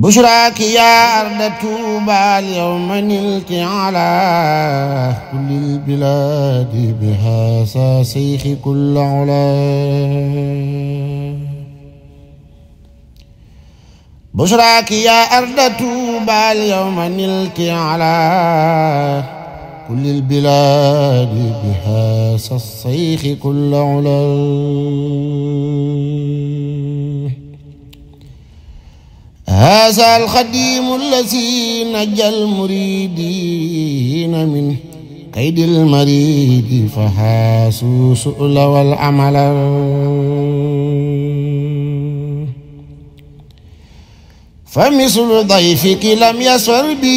بشراك يا أرض طوبى اليوم نلت على كل البلاد بهذا سيخ كل علا. بشراك يا أرض طوبى اليوم نلت على كل البلاد بهذا السيخ كل علا. هذا الخديم الذي نجى المريدين من كيد المريد فحاسوا سؤل والعمل. فمثل ضيفك لم يسر بي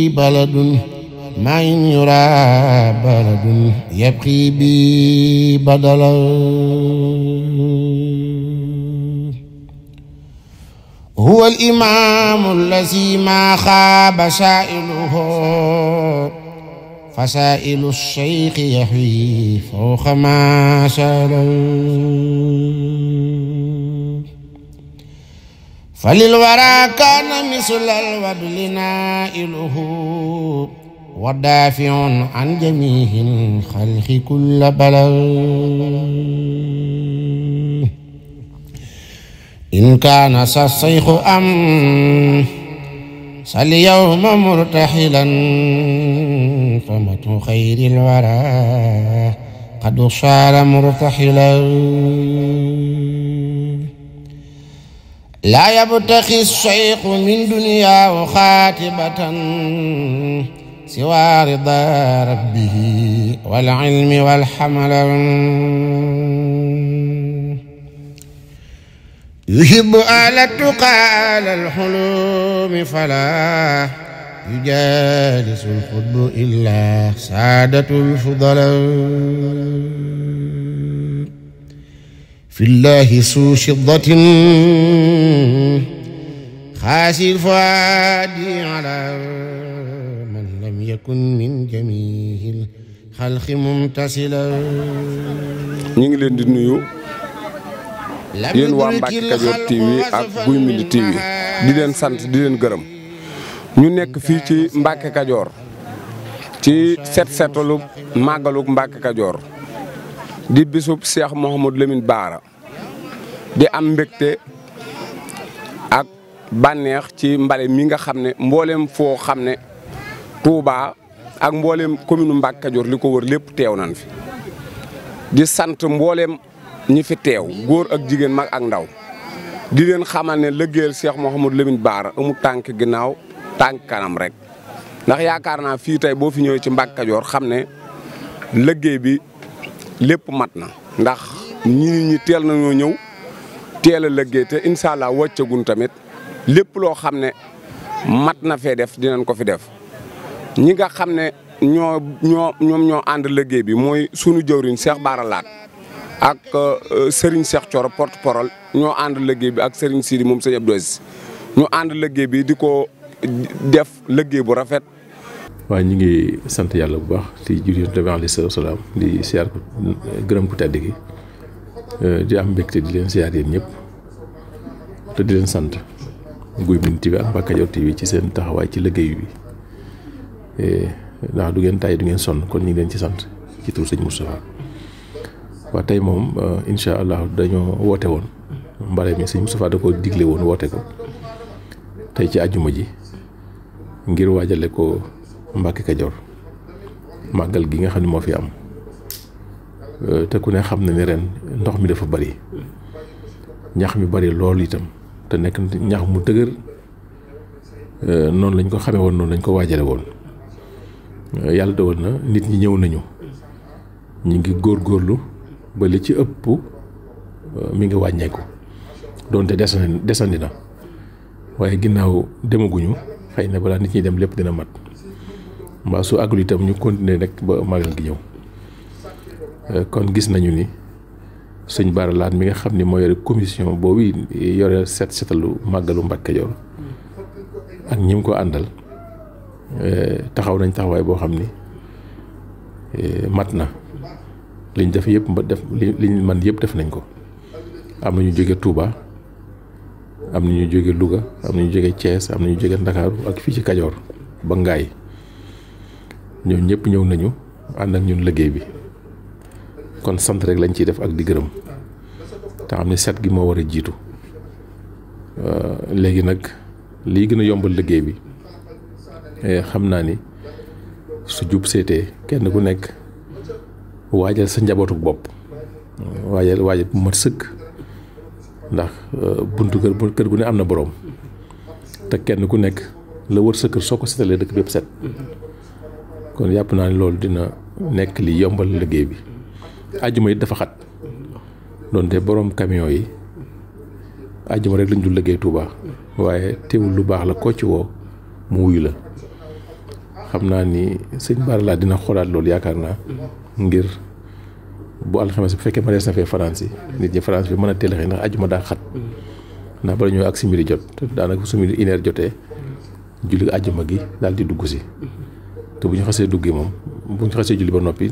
بلد ما إن يرى بلد يبقي بي بدلا. هو الإمام الذي ما خاب سائله فسائل الشيخ يحوي فوق ما سأل. فللورى كان مثل الودل نائله ودافع عن جميع الخلق كل بلد. إن كان الشيخ أم اليوم مرتحلا فمت خير الورى قد صار مرتحلا. لا يبتغي الشيخ من دنياه خاتبة سوى رضا ربه والعلم والحمل. يحب آل التقى آل الحلوم فلا يجالس الخطب إلا سادة الفضلاء. في الله سو شضة خاسي الفؤاد على من لم يكن من جميع الخلق ممتثلا. ñu ngi leen di nuyu yéen waa Mbacke Kadior TV ak Guy Mbind TV di leen sant di leen gërëm. ñu nekk fii ci Mbacke Kadior ci setalu màggalug Mbacke Kadior di bisub Cheikh Mouhamadou Lamine Bara di am mbégte ak bànneex ci mbale mi nga xam ne mbooleem foo xam ne Touba ak mbooleem commune Mbacke Kadior li ko wër lépp teew nañ fi di sant mbooleem ñi fi teew góor ak jigéen mag ak ndaw di leen xamal ne liggéeyal Cheikh Mouhamadou Lamine Bara amul tànk ginnaaw tànk kanam rek ndax yaakaar naa fii tey boo fi ñëwee ci Mbacke Kadior xam ne liggéey bi lépp mat na ndax ñi teel nañoo ñëw teel a liggéey te incha allah wàccagun tamit lépp loo xam ne mat na fee def dinañ ko fi def ñi nga xam ne ñoo ànd liggéey bi mooy sunu jëwriñ Cheikh Bara Laat ak Serigne Cheikh Thioro porte-parole ñoo ànd liggéey bi ak Serigne Sidi moom sëñ Abdou Aziz ñu ànd liggéey bi di ko def liggéey bu rafet. waaye ñu ngi sant yàlla bu baax di julli Yonent bi alayhi salaam di siyaar ko gërëm ko tedd gi di am mbégte di leen siyaar yéen ñëpp te di leen sant Guy Mbind TV ak Mbacke Kadior TV ci seen taxawaay ci liggéey bi ndax du ngeen tàyyi du ngeen sonn kon ñu ngi leen ci sant ci tur sëñ Moustapha. waaw tey moom incha allah dañoo woote woon mbale mi sëñ Moustapha da ko digle woon woote ko tey ci àjjuma ji ngir waajale ko Mbacke Kadior màggal gi nga xam ne moo fi am te ku ne xam na ne ren ndox mi dafa bari ñax mi bari lool itam te nekk ñax mu dëgër noonu lañ ko xamee woon noonu lañ ko waajale woon yàlla dogal na nit ñi ñëw nañu ñu ngi góorgóorlu ba li ci ëpp mi ngi wàññeeku doonte desandi na waaye ginnaaw demaguñu xëy na balaa nit ñi dem lépp dina mat mbaa su àggul itam ñu continuer rek ba magal gi ñëw kon gis nañu ni sëñ Bara Laat mi nga xam ni moo yore commission boobu yore setalu màggalu Mbacke Kadior ak ñi mu ko àndal taxaw nañ taxawaay boo xam ni mat na liñ def yëpp liñ man yëpp def nañ ko. am na ñu jóge Touba am na ñu jóge Louga am na ñu jóge Thiès am na ñu jóge Ndakaaru ak fii ci Kajoor ba Ngaay ñoom ñëpp ñëw nañu ànd ak ñun liggéey bi kon sant rek lañ ciy def ak di gërëm te xam ne set gi moo war a jiitu léegi nag lii gën a yombal liggéey bi xam naa ni su jub seetee kenn ku nekk waajal sa njabootuk bopp waajal bu mat sëkk ndax buntu kër gu ne am na boroom te kenn ku nekk la wër sa kër soo ko setalee dëkk bépp set kon yàpp naa ne loolu dina nekk li yombal liggéey bi àjjuma it dafa xat doonte boroom camion yi àjjuma rek lañ dul liggéey Touba waaye teewul lu baax la ko ci woo mu wuyu la xam naa ni sëñ Bara laa dina xoolaat loolu yaakaar naa ngir bu alxames bu fekkee ma rees na fee France yi nit ñi France bi mën a teel a xëy ndax àjjuma daa xat ndax bala ñëw ak simili jot te daanaka su midi 1 heure jotee julli àjjuma gi daal di dugg si te bu ñu xasee duggee moom bu ñu xasee julli ba noppi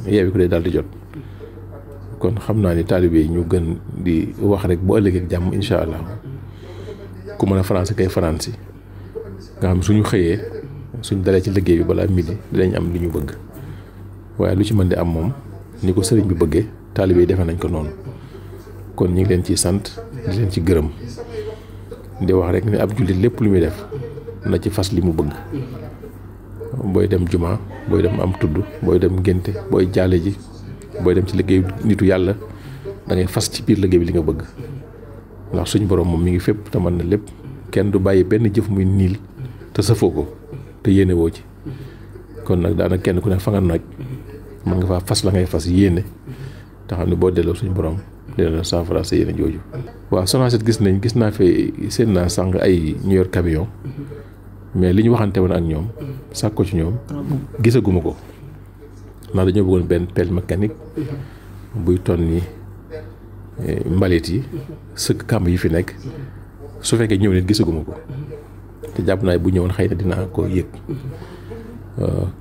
yeewi ko dee daal di jot kon xam naa ni taalibe yi ñu gën di wax rek bu ëllëgee ak jàmm incha allah ku mën a France kay France yi nga xam suñu xëyee suñ dalee ci liggéey bi balaa midi dinañ am li ñu bëgg waaye lu ci mën di am moom ni ko sëriñ bi bëggee taalibe yi defe nañ ko noonu kon ñu ngi leen ciy sant di leen ci gërëm di wax rek ne ab jullit lépp lu muy def na ci fas li mu bëgg booy dem juma booy dem am tudd booy dem ngénte booy jaale ji booy dem ci liggéey nitu yàlla da ngay fas ci biir liggéey bi li nga bëgg ndax suñu borom moom mi ngi fépp te mën na lépp kenn du bàyyi benn jëf muy niil te safoo ko te yéene woo ci kon nag daanaka kenn ku ne fa nga naaj mën nga faa fas la ngay fas yéene te xam ne boo delloo suñu borom dina la saafara sa yéene jooju. waaw Sonacet gis naa fi seen naa sànq ay ñu yor camion mais li ñu waxante woon ak ñoom sàkk ko ci ñoom gisaguma ko ndax dañoo bëggoon benn pelle mécanique buy ton ni mbalit yi sëkk kàmb yi fi nekk su fekkee ñëw nit gisaguma ko te jàpp naa bu ñëwoon xëy na dinaa ko yëg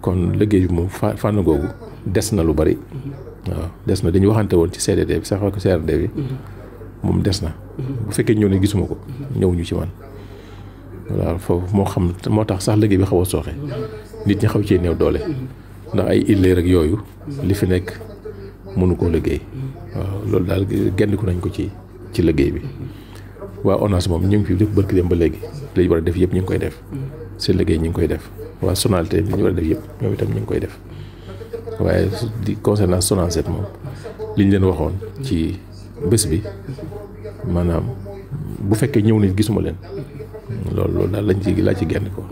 kon liggéey bi moom fànn googu des na lu bari waaw des na dañu waxante woon ci CDD bi sax ko CRD bi moom des na bu fekkee ñëw ne gisuma ko ñëwuñu ci man waaw foofu moo tax sax liggéey bi xaw a sooxe nit ñi xaw cee néew doole ndax ay illeer ak yooyu li fi nekk mënu koo liggéey waaw loolu daal gendiku nañ ko ci liggéey bi waa ONAS moom ñu ngi fi def barki dem ba léegi li ñu war a def yëpp ñu ngi koy def seen liggéey ñu ngi koy def waa Sonalité li ñu war a def yëpp ñoom itam ñu ngi koy def waaye di concernant Sonacet moom li ñu leen waxoon ci bés bi maanaam bu fekkee ñëw nañ gisuma leen loolu daal laa ci genn ko